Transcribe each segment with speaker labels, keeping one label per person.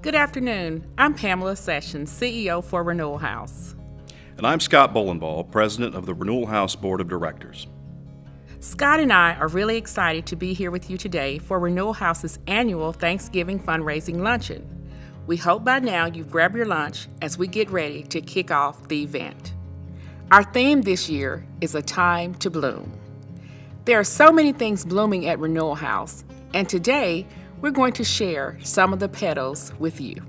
Speaker 1: Good afternoon. I'm Pamela Sessions, CEO for Renewal House.
Speaker 2: And I'm Scott Bolenball, President of the Renewal House Board of Directors.
Speaker 1: Scott and I are really excited to be here with you today for Renewal House's annual Thanksgiving fundraising luncheon. We hope by now you've grabbed your lunch as we get ready to kick off the event. Our theme this year is A Time to Bloom. There are so many things blooming at Renewal House, and today we're going to share some of the petals with you.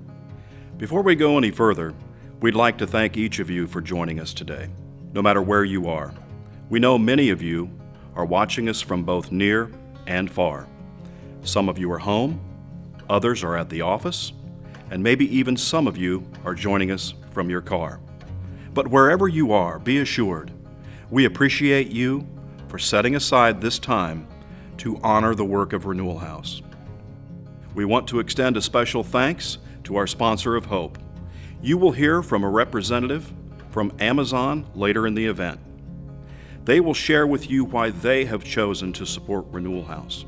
Speaker 2: Before we go any further, we'd like to thank each of you for joining us today, no matter where you are. We know many of you are watching us from both near and far. Some of you are home, others are at the office, and maybe even some of you are joining us from your car. But wherever you are, be assured, we appreciate you for setting aside this time to honor the work of Renewal House. We want to extend a special thanks to our sponsor of Hope. You will hear from a representative from Amazon later in the event. They will share with you why they have chosen to support Renewal House.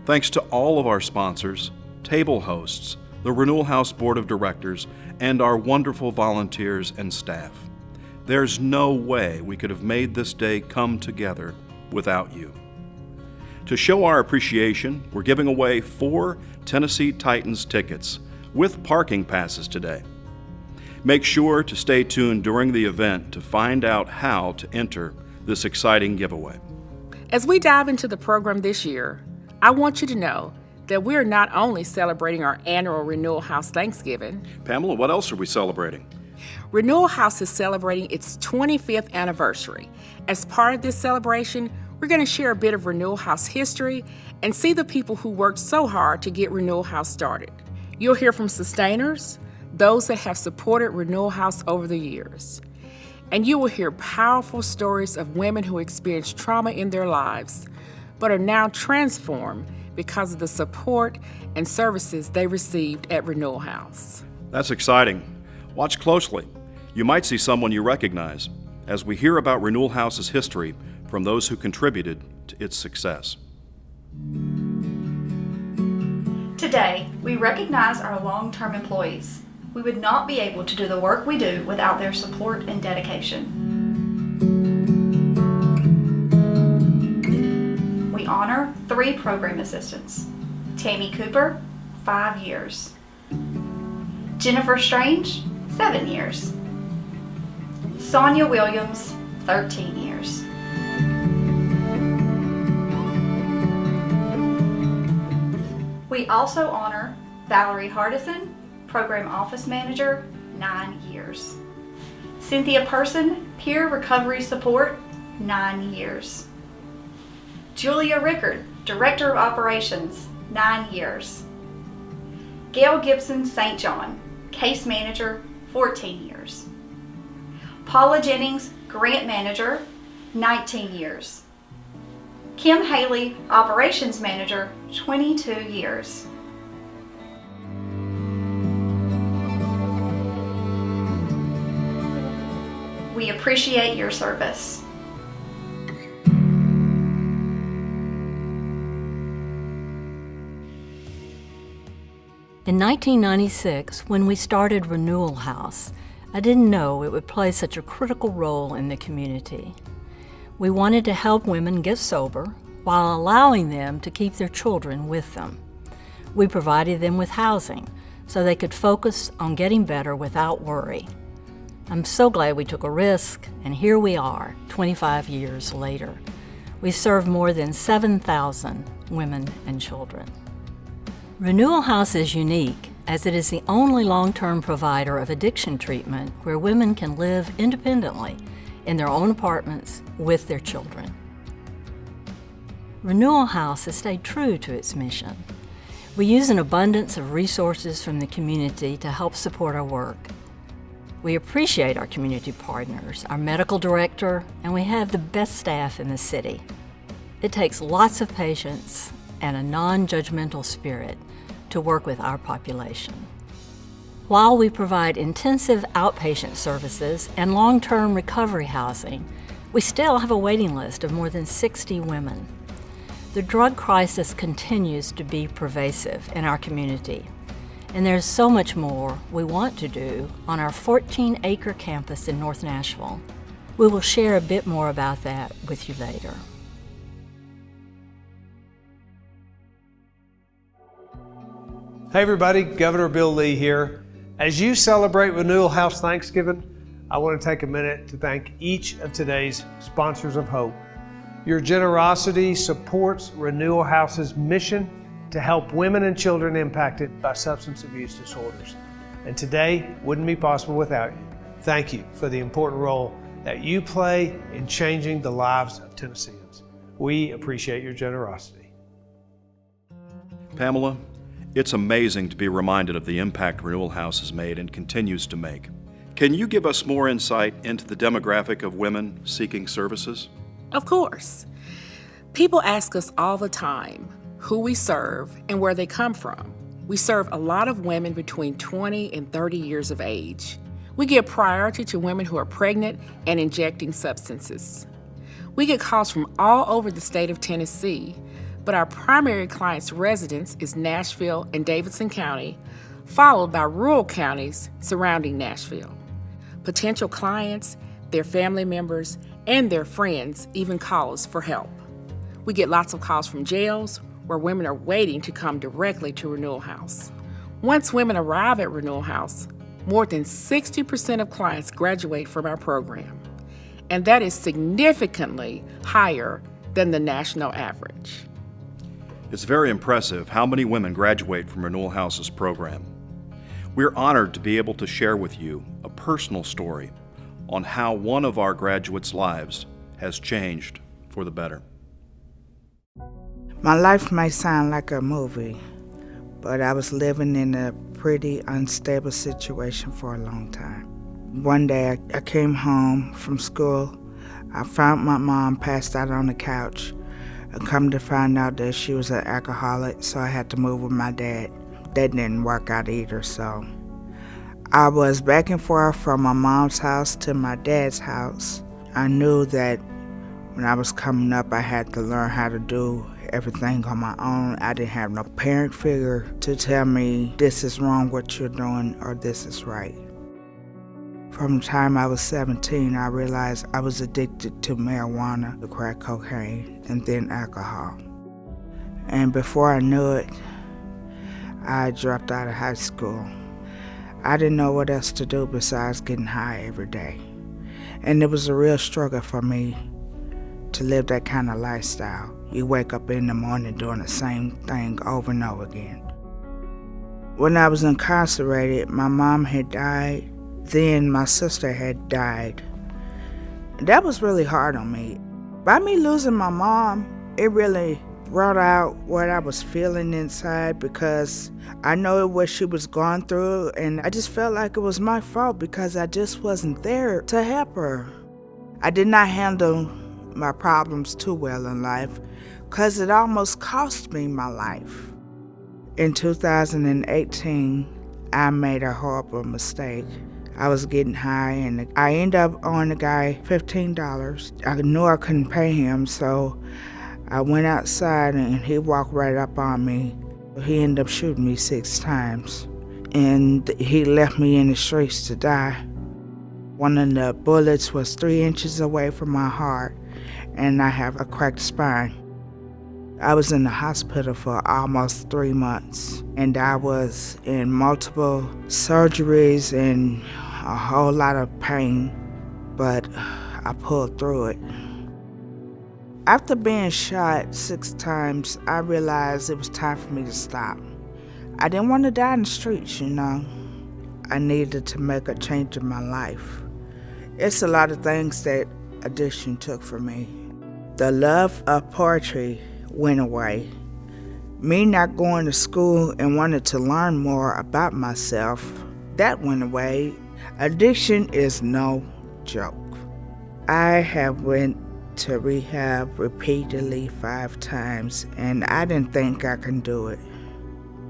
Speaker 2: Thanks to all of our sponsors, table hosts, the Renewal House Board of Directors, and our wonderful volunteers and staff. There's no way we could have made this day come together without you. To show our appreciation, we're giving away 4 Tennessee Titans tickets with parking passes today. Make sure to stay tuned during the event to find out how to enter this exciting giveaway.
Speaker 1: As we dive into the program this year, I want you to know that we're not only celebrating our annual Renewal House Thanksgiving.
Speaker 2: Pamela, what else are we celebrating?
Speaker 1: Renewal House is celebrating its 25th anniversary. As part of this celebration, we're going to share a bit of Renewal House history and see the people who worked so hard to get Renewal House started. You'll hear from sustainers, those that have supported Renewal House over the years. And you will hear powerful stories of women who experienced trauma in their lives, but are now transformed because of the support and services they received at Renewal House.
Speaker 2: That's exciting. Watch closely. You might see someone you recognize as we hear about Renewal House's history from those who contributed to its success.
Speaker 3: Today, we recognize our long-term employees. We would not be able to do the work we do without their support and dedication. We honor 3 program assistants. Tammy Cooper, 5 years. Jennifer Strange, 7 years. Sonia Williams, 13 years. We also honor Valerie Hardison, Program Office Manager, 9 years. Cynthia Person, Peer Recovery Support, 9 years. Julia Rickard, Director of Operations, 9 years. Gail Gibson St. John, Case Manager, 14 years. Paula Jennings, Grant Manager, 19 years. Kim Haley, Operations Manager, 22 years. We appreciate your service.
Speaker 4: In 1996, when we started Renewal House, I didn't know it would play such a critical role in the community. We wanted to help women get sober while allowing them to keep their children with them. We provided them with housing so they could focus on getting better without worry. I'm so glad we took a risk, and here we are, 25 years later. We serve more than 7,000 women and children. Renewal House is unique as it is the only long-term provider of addiction treatment where women can live independently in their own apartments with their children. Renewal House has stayed true to its mission. We use an abundance of resources from the community to help support our work. We appreciate our community partners, our medical director, and we have the best staff in the city. It takes lots of patience and a non-judgmental spirit to work with our population. While we provide intensive outpatient services and long-term recovery housing, we still have a waiting list of more than 60 women. The drug crisis continues to be pervasive in our community. And there's so much more we want to do on our 14-acre campus in North Nashville. We will share a bit more about that with you later.
Speaker 5: Hey everybody, Governor Bill Lee here. As you celebrate Renewal House Thanksgiving, I want to take a minute to thank each of today's sponsors of hope. Your generosity supports Renewal House's mission to help women and children impacted by substance abuse disorders. And today wouldn't be possible without you. Thank you for the important role that you play in changing the lives of Tennesseans. We appreciate your generosity.
Speaker 2: Pamela, it's amazing to be reminded of the impact Renewal House has made and continues to make. Can you give us more insight into the demographic of women seeking services?
Speaker 1: Of course. People ask us all the time who we serve and where they come from. We serve a lot of women between 20 and 30 years of age. We give priority to women who are pregnant and injecting substances. We get calls from all over the state of Tennessee, but our primary client's residence is Nashville and Davidson County, followed by rural counties surrounding Nashville. Potential clients, their family members, and their friends even call us for help. We get lots of calls from jails where women are waiting to come directly to Renewal House. Once women arrive at Renewal House, more than 60% of clients graduate from our program, and that is significantly higher than the national average.
Speaker 2: It's very impressive how many women graduate from Renewal House's program. We're honored to be able to share with you a personal story on how one of our graduates' lives has changed for the better.
Speaker 6: My life might sound like a movie, but I was living in a pretty unstable situation for a long time. One day I came home from school. I found my mom passed out on the couch. I come to find out that she was an alcoholic, so I had to move with my dad. That didn't work out either, so I was back and forth from my mom's house to my dad's house. I knew that when I was coming up, I had to learn how to do everything on my own. I didn't have no parent figure to tell me this is wrong what you're doing or this is right. From the time I was 17, I realized I was addicted to marijuana, to crack cocaine, and then alcohol. And before I knew it, I dropped out of high school. I didn't know what else to do besides getting high every day. And it was a real struggle for me to live that kind of lifestyle. You wake up in the morning doing the same thing over and over again. When I was incarcerated, my mom had died. Then my sister had died. That was really hard on me. By me losing my mom, it really brought out what I was feeling inside because I know what she was going through, and I just felt like it was my fault because I just wasn't there to help her. I did not handle my problems too well in life because it almost cost me my life. In 2018, I made a horrible mistake. I was getting high and I ended up owing the guy $15. I knew I couldn't pay him, so I went outside and he walked right up on me. He ended up shooting me 6 times and he left me in the streets to die. One of the bullets was 3 inches away from my heart and I have a cracked spine. I was in the hospital for almost 3 months and I was in multiple surgeries and a whole lot of pain, but I pulled through it. After being shot 6 times, I realized it was time for me to stop. I didn't want to die in the streets, you know. I needed to make a change in my life. It's a lot of things that addiction took from me. The love of poetry went away. Me not going to school and wanting to learn more about myself, that went away. Addiction is no joke. I have went to rehab repeatedly 5 times and I didn't think I can do it.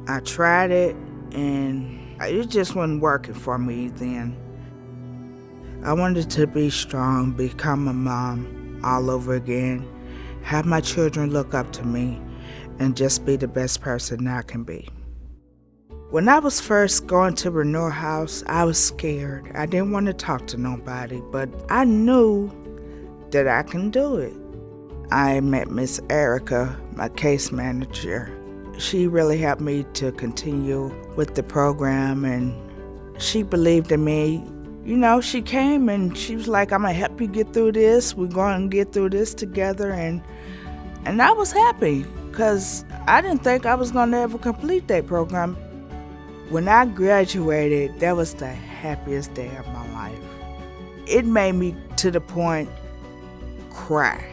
Speaker 6: I tried it and it just wasn't working for me then. I wanted to be strong, become a mom all over again, have my children look up to me, and just be the best person I can be. When I was first going to Renewal House, I was scared. I didn't want to talk to nobody, but I knew that I can do it. I met Miss Erica, my case manager. She really helped me to continue with the program, and she believed in me. You know, she came and she was like, I'm gonna help you get through this. We're going to get through this together. And I was happy because I didn't think I was gonna ever complete that program. When I graduated, that was the happiest day of my life. It made me to the point cry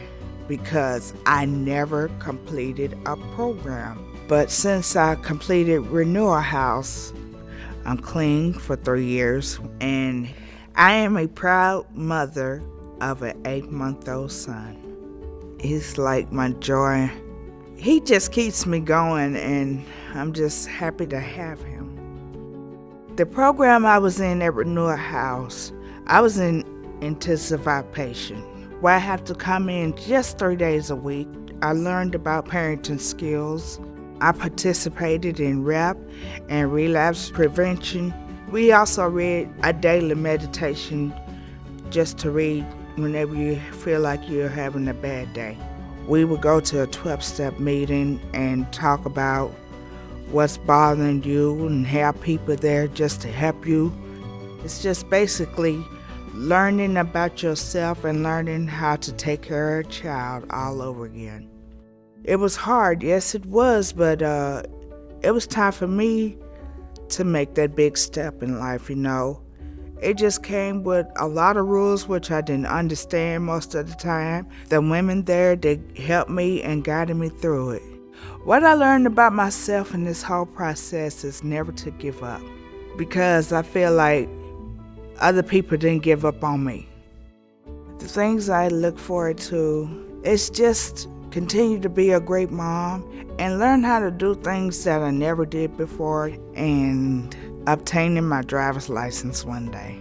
Speaker 6: because I never completed a program. But since I completed Renewal House, I'm clean for 3 years, and I am a proud mother of an 8-month-old son. He's like my joy. He just keeps me going, and I'm just happy to have him. The program I was in at Renewal House, I was in intensive outpatient, where I have to come in just 3 days a week. I learned about parenting skills. I participated in REP and relapse prevention. We also read a daily meditation just to read whenever you feel like you're having a bad day. We would go to a 12-step meeting and talk about what's bothering you and have people there just to help you. It's just basically learning about yourself and learning how to take care of a child all over again. It was hard, yes it was, but it was time for me to make that big step in life, you know. It just came with a lot of rules which I didn't understand most of the time. The women there, they helped me and guided me through it. What I learned about myself in this whole process is never to give up, because I feel like other people didn't give up on me. The things I look forward to is just continue to be a great mom and learn how to do things that I never did before, and obtaining my driver's license one day.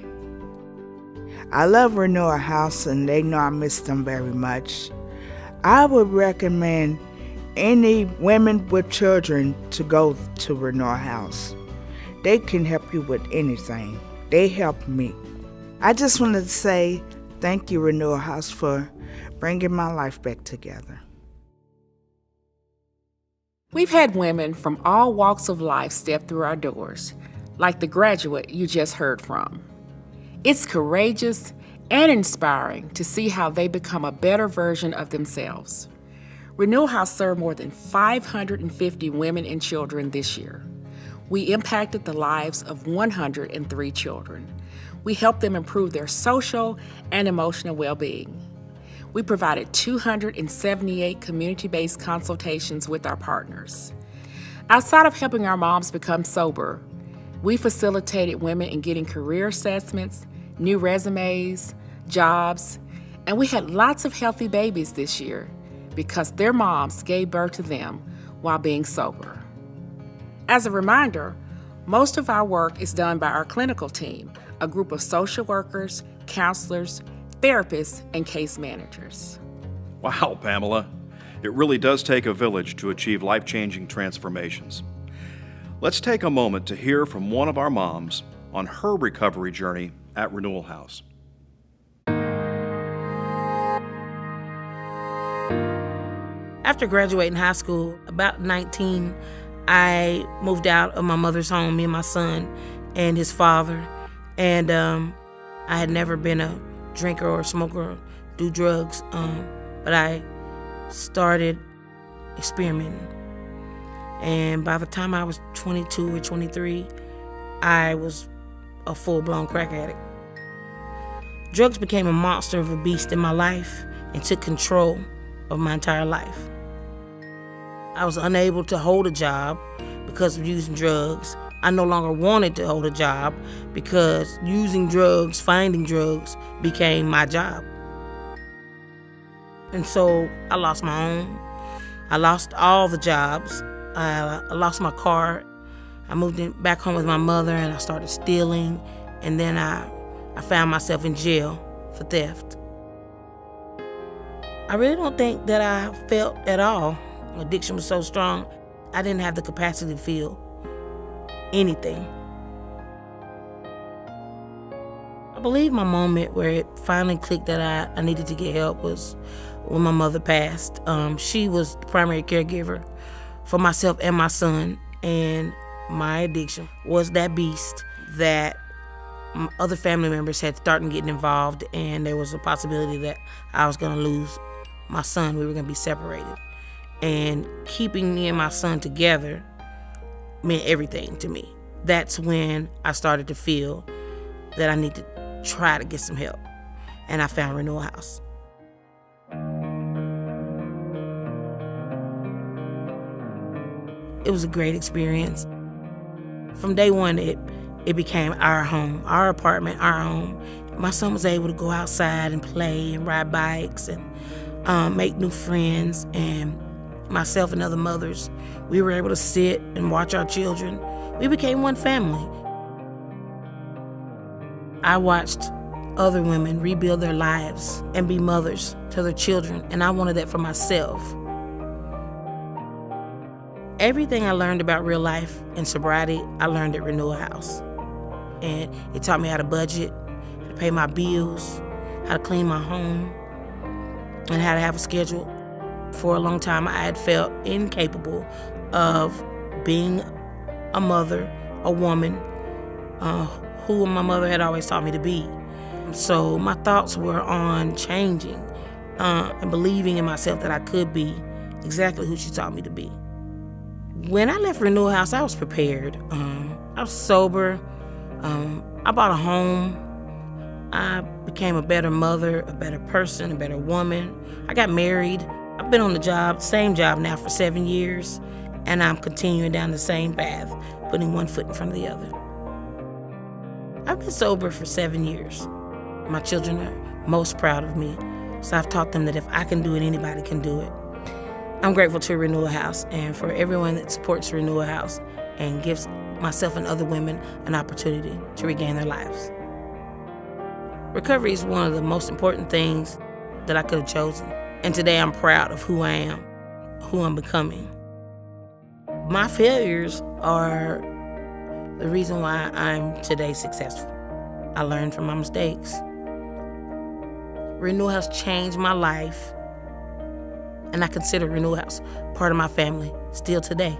Speaker 6: I love Renewal House, and they know I miss them very much. I would recommend any women with children to go to Renewal House. They can help you with anything. They helped me. I just wanted to say thank you, Renewal House, for bringing my life back together.
Speaker 1: We've had women from all walks of life step through our doors, like the graduate you just heard from. It's courageous and inspiring to see how they become a better version of themselves. Renewal House served more than 550 women and children this year. We impacted the lives of 103 children. We helped them improve their social and emotional well-being. We provided 278 community-based consultations with our partners. Outside of helping our moms become sober, we facilitated women in getting career assessments, new resumes, jobs, and we had lots of healthy babies this year because their moms gave birth to them while being sober. As a reminder, most of our work is done by our clinical team, a group of social workers, counselors, therapists, and case managers.
Speaker 2: Wow, Pamela. It really does take a village to achieve life-changing transformations. Let's take a moment to hear from one of our moms on her recovery journey at Renewal House.
Speaker 7: After graduating high school, about 19, I moved out of my mother's home, me and my son and his father. And I had never been a drinker or a smoker or do drugs, but I started experimenting. And by the time I was 22 or 23, I was a full-blown crack addict. Drugs became a monster of a beast in my life and took control of my entire life. I was unable to hold a job because of using drugs. I no longer wanted to hold a job because using drugs, finding drugs, became my job. And so I lost my home. I lost all the jobs. I lost my car. I moved back home with my mother and I started stealing. And then I found myself in jail for theft. I really don't think that I felt at all. Addiction was so strong, I didn't have the capacity to feel. anything. I believe my moment where it finally clicked that I needed to get help was when my mother passed. She was the primary caregiver for myself and my son, and my addiction was that beast that other family members had started getting involved, and there was a possibility that I was going to lose my son. We were going to be separated. And keeping me and my son together meant everything to me. That's when I started to feel that I need to try to get some help. And I found Renewal House. It was a great experience. From day one, it became our home, our apartment, our home. My son was able to go outside and play and ride bikes and make new friends. And myself and other mothers, we were able to sit and watch our children. We became one family. I watched other women rebuild their lives and be mothers to their children, and I wanted that for myself. Everything I learned about real life and sobriety, I learned at Renewal House. And it taught me how to budget, how to pay my bills, how to clean my home, and how to have a schedule. For a long time, I had felt incapable of being a mother, a woman, who my mother had always taught me to be. So my thoughts were on changing and believing in myself that I could be exactly who she taught me to be. When I left Renewal House, I was prepared. I was sober. I bought a home. I became a better mother, a better person, a better woman. I got married. I've been on the same job now for 7 years, and I'm continuing down the same path, putting one foot in front of the other. I've been sober for 7 years. My children are most proud of me, so I've taught them that if I can do it, anybody can do it. I'm grateful to Renewal House and for everyone that supports Renewal House and gives myself and other women an opportunity to regain their lives. Recovery is one of the most important things that I could have chosen. And today I'm proud of who I am, who I'm becoming. My failures are the reason why I'm today successful. I learned from my mistakes. Renewal House changed my life, and I consider Renewal House part of my family still today.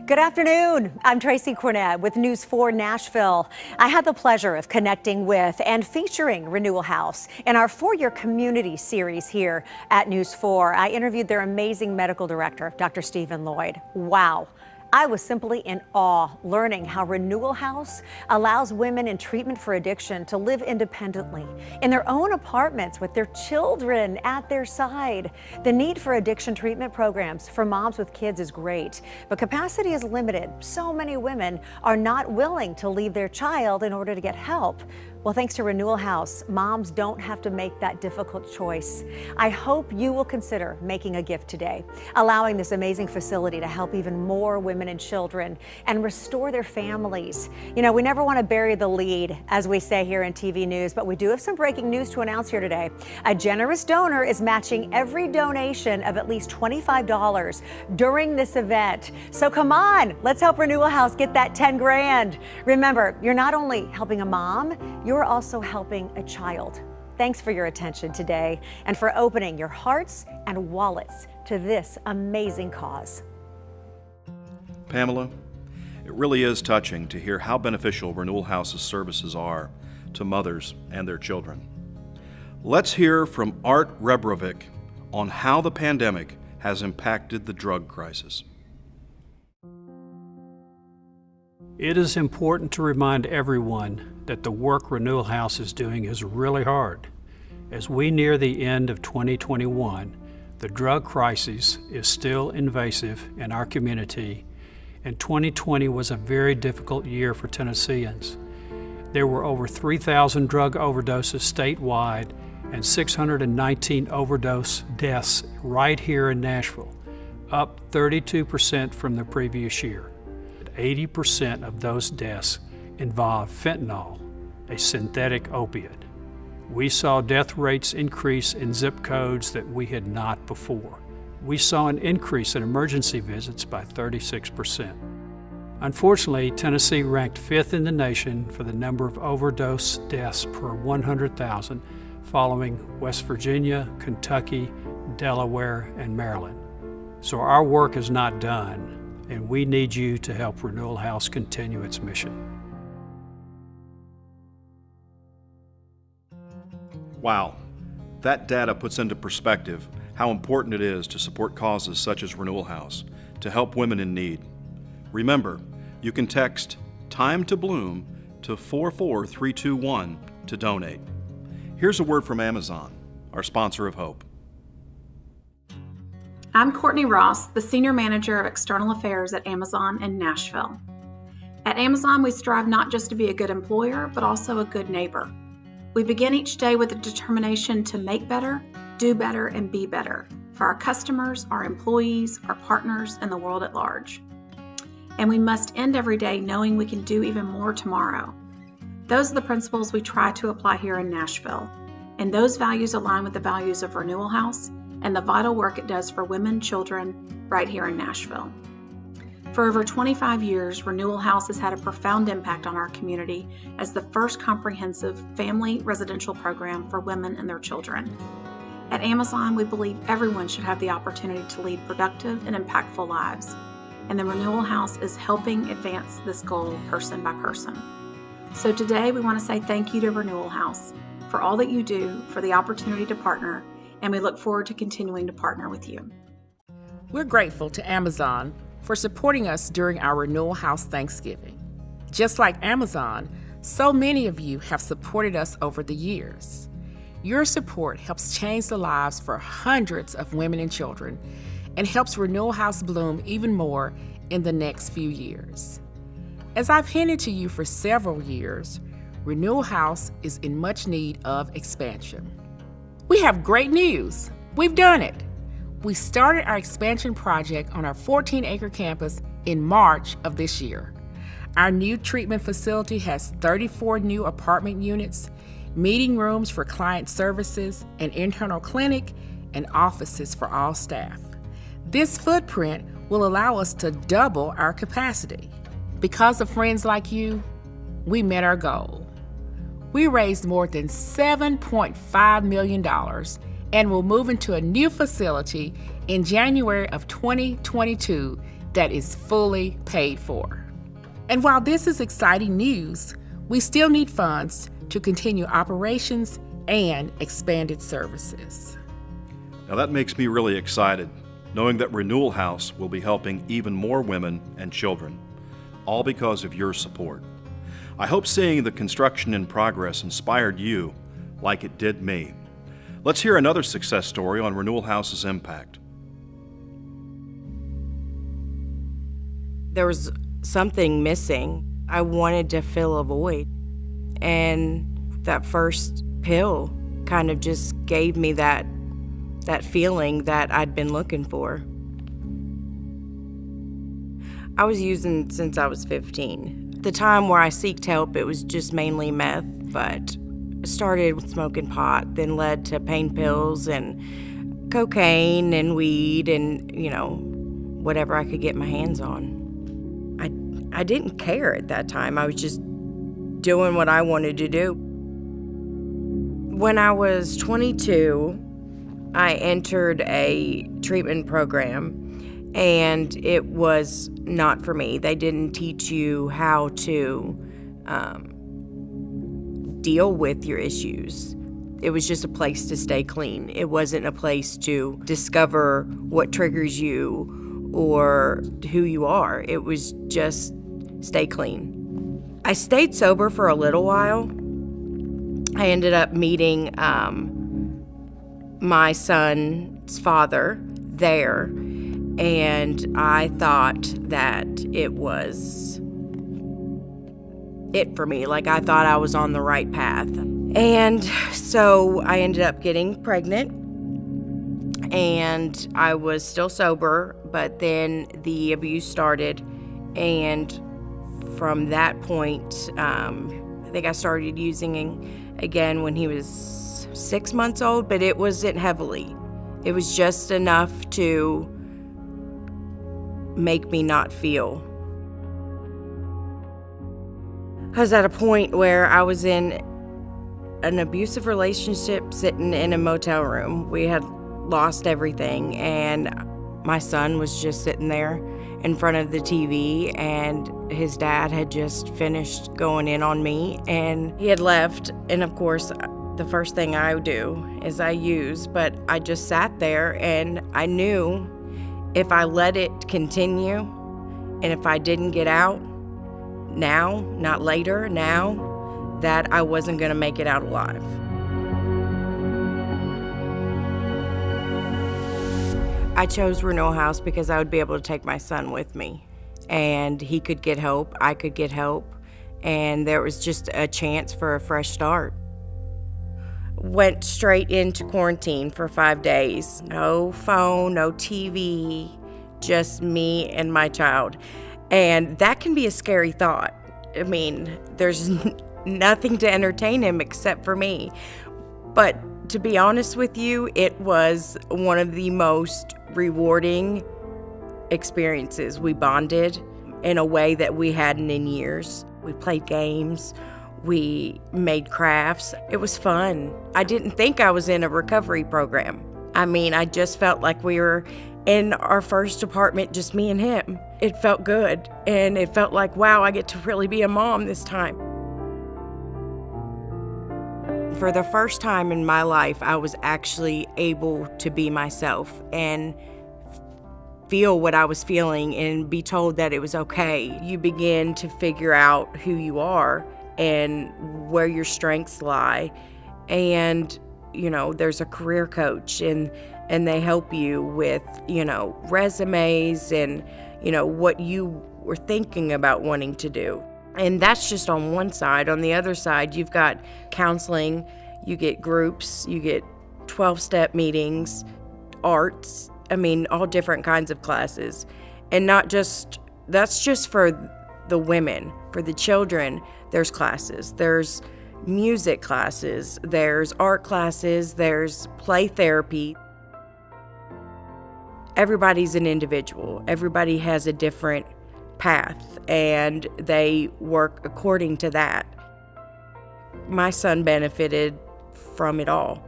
Speaker 8: Good afternoon. I'm Tracy Cornett with News 4 Nashville. I had the pleasure of connecting with and featuring Renewal House in our 4-year community series here at News 4. I interviewed their amazing medical director, Dr. Stephen Lloyd. Wow. I was simply in awe learning how Renewal House allows women in treatment for addiction to live independently in their own apartments with their children at their side. The need for addiction treatment programs for moms with kids is great, but capacity is limited. So many women are not willing to leave their child in order to get help. Well, thanks to Renewal House, moms don't have to make that difficult choice. I hope you will consider making a gift today, allowing this amazing facility to help even more women and children and restore their families. You know, we never want to bury the lead, as we say here in TV news, but we do have some breaking news to announce here today. A generous donor is matching every donation of at least $25 during this event. So come on, let's help Renewal House get that 10 grand. Remember, you're not only helping a mom, you're also helping a child. Thanks for your attention today and for opening your hearts and wallets to this amazing cause.
Speaker 2: Pamela, it really is touching to hear how beneficial Renewal House's services are to mothers and their children. Let's hear from Art Rebrovic on how the pandemic has impacted the drug crisis.
Speaker 9: It is important to remind everyone that the work Renewal House is doing is really hard. As we near the end of 2021, the drug crisis is still invasive in our community, and 2020 was a very difficult year for Tennesseans. There were over 3,000 drug overdoses statewide and 619 overdose deaths right here in Nashville, up 32% from the previous year. 80% of those deaths involve fentanyl, a synthetic opiate. We saw death rates increase in zip codes that we had not before. We saw an increase in emergency visits by 36%. Unfortunately, Tennessee ranked 5th in the nation for the number of overdose deaths per 100,000, following West Virginia, Kentucky, Delaware, and Maryland. So our work is not done, and we need you to help Renewal House continue its mission.
Speaker 2: Wow, that data puts into perspective how important it is to support causes such as Renewal House to help women in need. Remember, you can text Time to Bloom to 44321 to donate. Here's a word from Amazon, our sponsor of Hope.
Speaker 10: I'm Courtney Ross, the Senior Manager of External Affairs at Amazon in Nashville. At Amazon, we strive not just to be a good employer, but also a good neighbor. We begin each day with a determination to make better, do better, and be better for our customers, our employees, our partners, and the world at large. And we must end every day knowing we can do even more tomorrow. Those are the principles we try to apply here in Nashville, and those values align with the values of Renewal House and the vital work it does for women, children, right here in Nashville. For over 25 years, Renewal House has had a profound impact on our community as the first comprehensive family residential program for women and their children. At Amazon, we believe everyone should have the opportunity to lead productive and impactful lives, and the Renewal House is helping advance this goal person by person. So today, we want to say thank you to Renewal House for all that you do, for the opportunity to partner, and we look forward to continuing to partner with you.
Speaker 1: We're grateful to Amazon for supporting us during our Renewal House Thanksgiving. Just like Amazon, so many of you have supported us over the years. Your support helps change the lives for hundreds of women and children and helps Renewal House bloom even more in the next few years. As I've hinted to you for several years, Renewal House is in much need of expansion. We have great news. We've done it. We started our expansion project on our 14-acre campus in March of this year. Our new treatment facility has 34 new apartment units, meeting rooms for client services, an internal clinic, and offices for all staff. This footprint will allow us to double our capacity. Because of friends like you, we met our goal. We raised more than $7.5 million and will move into a new facility in January of 2022 that is fully paid for. And while this is exciting news, we still need funds to continue operations and expanded services.
Speaker 2: Now that makes me really excited, knowing that Renewal House will be helping even more women and children, all because of your support. I hope seeing the construction in progress inspired you like it did me. Let's hear another success story on Renewal House's impact.
Speaker 11: There was something missing. I wanted to fill a void. And that first pill kind of just gave me that feeling that I'd been looking for. I was using since I was 15. The time where I seeked help, it was just mainly meth, but started smoking pot, then led to pain pills and cocaine and weed and, whatever I could get my hands on. I didn't care at that time. I was just doing what I wanted to do. When I was 22, I entered a treatment program, and it was not for me. They didn't teach you how to deal with your issues. It was just a place to stay clean. It wasn't a place to discover what triggers you or who you are. It was just stay clean. I stayed sober for a little while. I ended up meeting my son's father there, and I thought that it was it for me. Like, I thought I was on the right path. And so I ended up getting pregnant, and I was still sober, but then the abuse started, and from that point, I think I started using again when he was 6 months old, but it wasn't heavily. It was just enough to make me not feel. I was at a point where I was in an abusive relationship sitting in a motel room. We had lost everything, and my son was just sitting there in front of the TV, and his dad had just finished going in on me, and he had left. And of course, the first thing I do is I use, but I just sat there, and I knew if I let it continue, and if I didn't get out now, not later, now, that I wasn't gonna make it out alive. I chose Renewal House because I would be able to take my son with me, and he could get help, I could get help, and there was just a chance for a fresh start. Went straight into quarantine for 5 days. No phone, no TV, just me and my child. And that can be a scary thought. I mean, there's nothing to entertain him except for me. But to be honest with you, it was one of the most rewarding experiences. We bonded in a way that we hadn't in years. We played games. We made crafts. It was fun. I didn't think I was in a recovery program. I mean, I just felt like we were in our first apartment, just me and him. It felt good, and it felt like, wow, I get to really be a mom this time. For the first time in my life, I was actually able to be myself and feel what I was feeling and be told that it was okay. You begin to figure out who you are and where your strengths lie. And, you know, there's a career coach, and they help you with, you know, resumes and, you know, what you were thinking about wanting to do. And that's just on one side. On the other side, you've got counseling, you get groups, you get 12-step meetings, arts, I mean, all different kinds of classes. And not just, that's just for the women. For the children, there's classes. There's music classes, there's art classes, there's play therapy. Everybody's an individual. Everybody has a different path, and they work according to that. My son benefited from it all.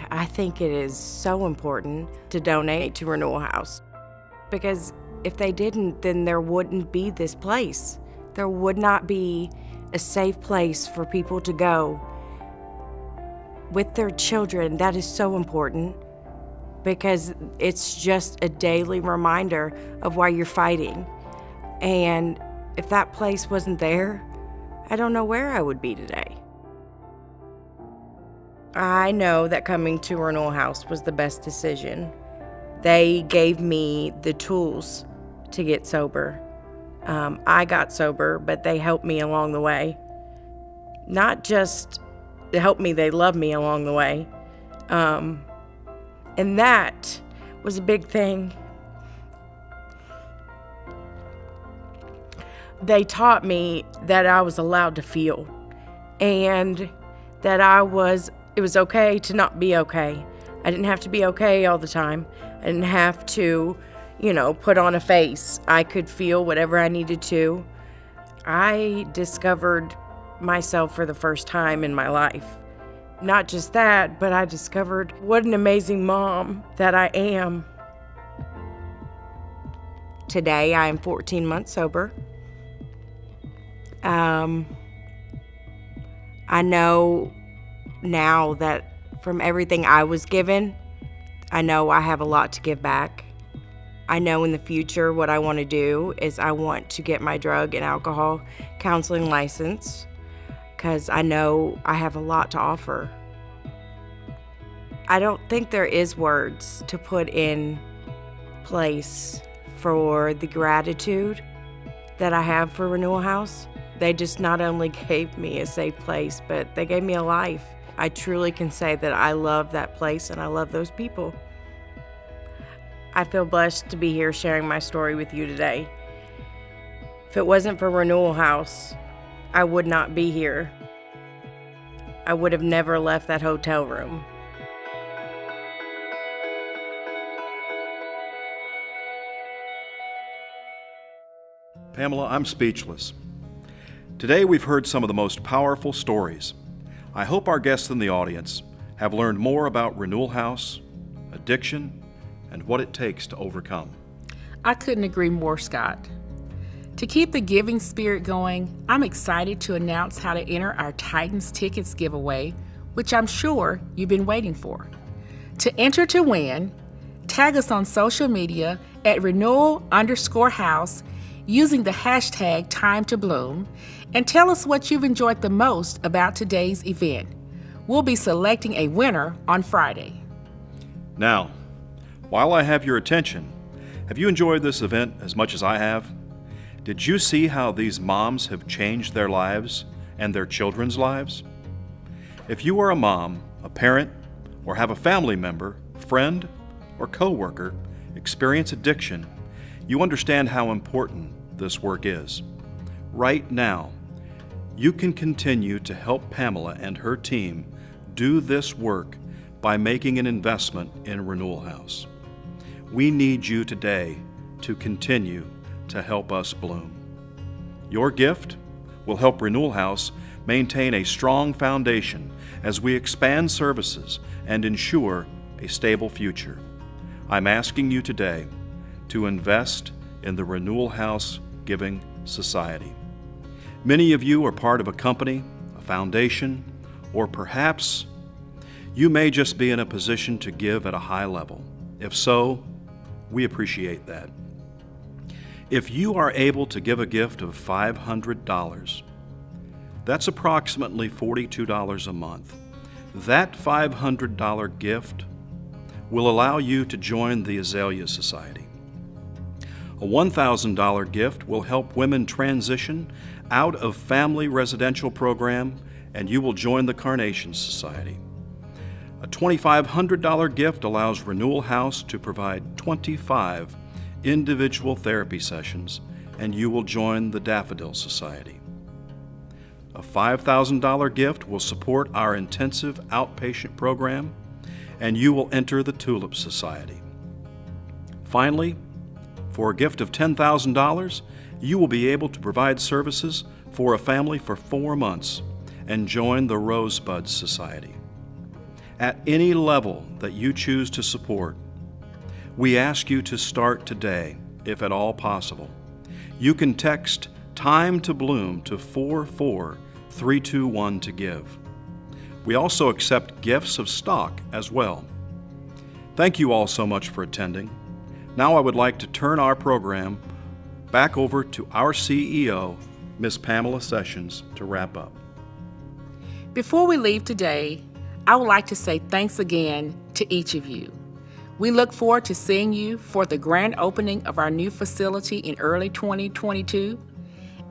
Speaker 11: I think it is so important to donate to Renewal House, because if they didn't, then there wouldn't be this place. There would not be a safe place for people to go with their children. That is so important, because it's just a daily reminder of why you're fighting. And if that place wasn't there, I don't know where I would be today. I know that coming to Renewal House was the best decision. They gave me the tools to get sober. I got sober, but they helped me along the way. Not just to help me, they loved me along the way. And that was a big thing. They taught me that I was allowed to feel, and that it was okay to not be okay. I didn't have to be okay all the time. I didn't have to, you know, put on a face. I could feel whatever I needed to. I discovered myself for the first time in my life. Not just that, but I discovered what an amazing mom that I am. Today, I am 14 months sober. I know now that from everything I was given, I know I have a lot to give back. I know in the future what I want to do is I want to get my drug and alcohol counseling license, because I know I have a lot to offer. I don't think there is words to put in place for the gratitude that I have for Renewal House. They just not only gave me a safe place, but they gave me a life. I truly can say that I love that place and I love those people. I feel blessed to be here sharing my story with you today. If it wasn't for Renewal House, I would not be here. I would have never left that hotel room.
Speaker 2: Pamela, I'm speechless. Today we've heard some of the most powerful stories. I hope our guests in the audience have learned more about Renewal House, addiction, and what it takes to overcome.
Speaker 1: I couldn't agree more, Scott. To keep the giving spirit going, I'm excited to announce how to enter our Titans Tickets giveaway, which I'm sure you've been waiting for. To enter to win, tag us on social media at renewal_house using the hashtag #TimeToBloom, and tell us what you've enjoyed the most about today's event. We'll be selecting a winner on Friday.
Speaker 2: Now, while I have your attention, have you enjoyed this event as much as I have? Did you see how these moms have changed their lives and their children's lives? If you are a mom, a parent, or have a family member, friend, or coworker experience addiction, you understand how important this work is. Right now, you can continue to help Pamela and her team do this work by making an investment in Renewal House. We need you today to continue to help us bloom. Your gift will help Renewal House maintain a strong foundation as we expand services and ensure a stable future. I'm asking you today to invest in the Renewal House Giving Society. Many of you are part of a company, a foundation, or perhaps you may just be in a position to give at a high level. If so, we appreciate that. If you are able to give a gift of $500, that's approximately $42 a month. That $500 gift will allow you to join the Azalea Society. A $1,000 gift will help women transition out of family residential program, and you will join the Carnation Society. A $2,500 gift allows Renewal House to provide 25 individual therapy sessions, and you will join the Daffodil Society. A $5,000 gift will support our intensive outpatient program, and you will enter the Tulip Society. Finally, for a gift of $10,000, you will be able to provide services for a family for 4 months and join the Rosebud Society. At any level that you choose to support, we ask you to start today, if at all possible. You can text Time to Bloom to 44321 to give. We also accept gifts of stock as well. Thank you all so much for attending. Now I would like to turn our program back over to our CEO, Ms. Pamela Sessions, to wrap up.
Speaker 1: Before we leave today, I would like to say thanks again to each of you. We look forward to seeing you for the grand opening of our new facility in early 2022,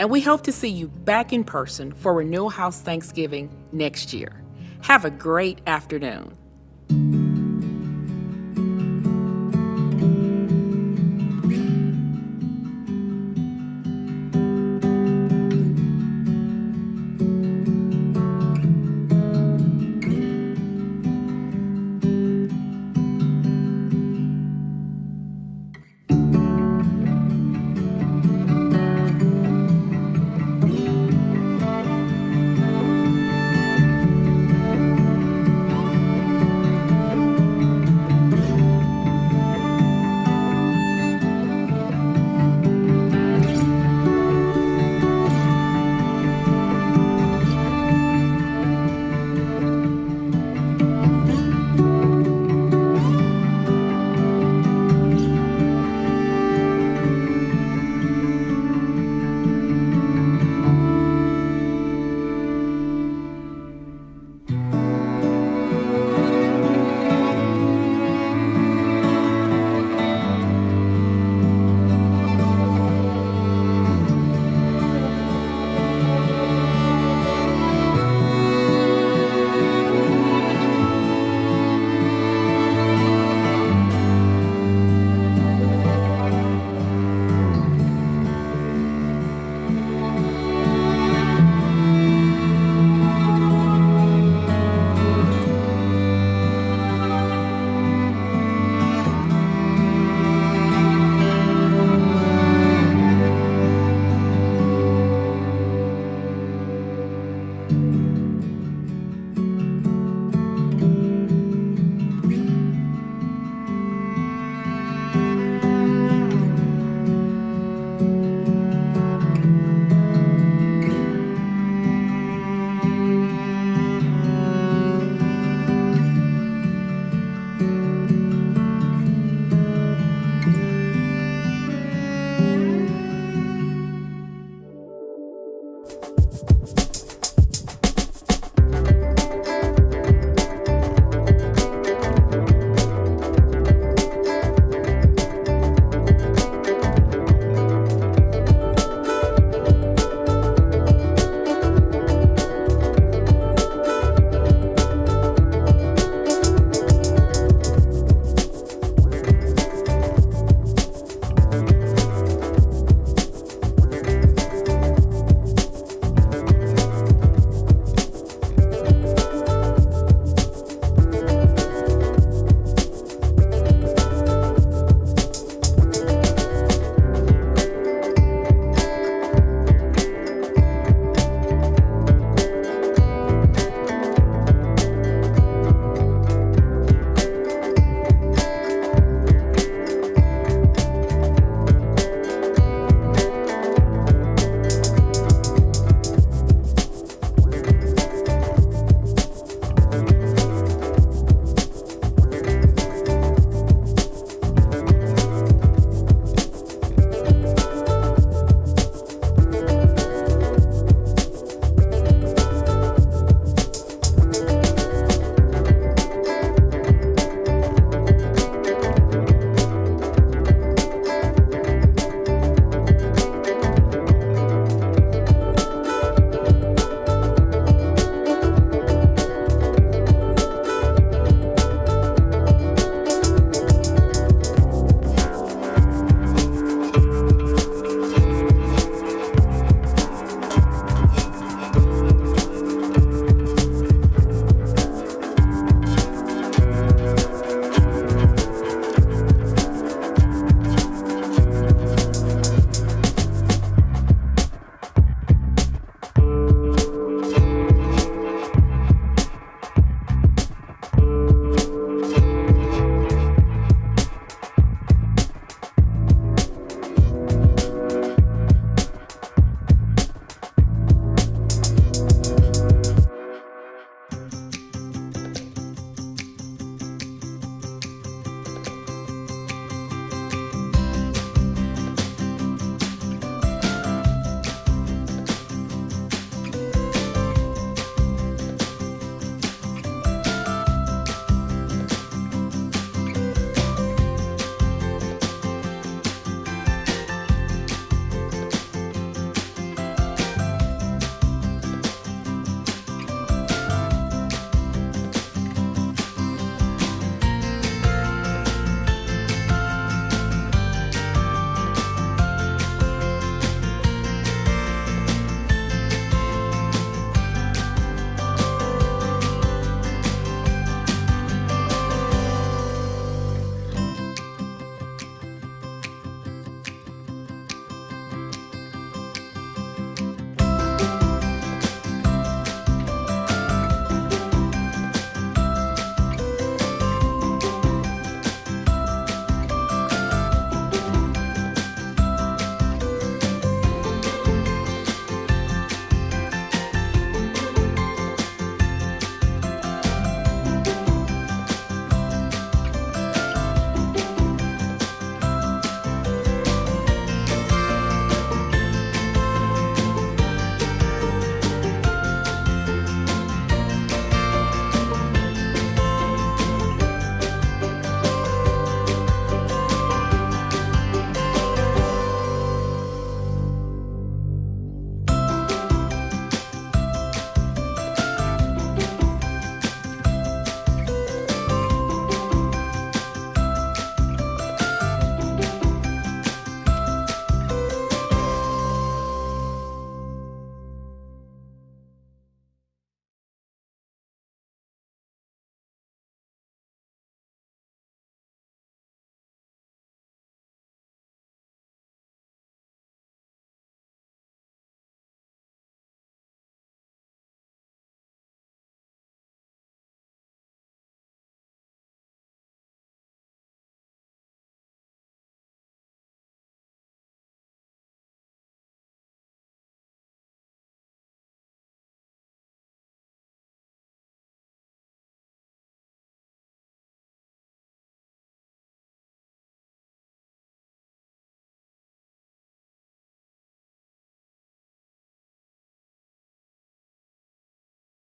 Speaker 1: and we hope to see you back in person for Renewal House Thanksgiving next year. Have a great afternoon.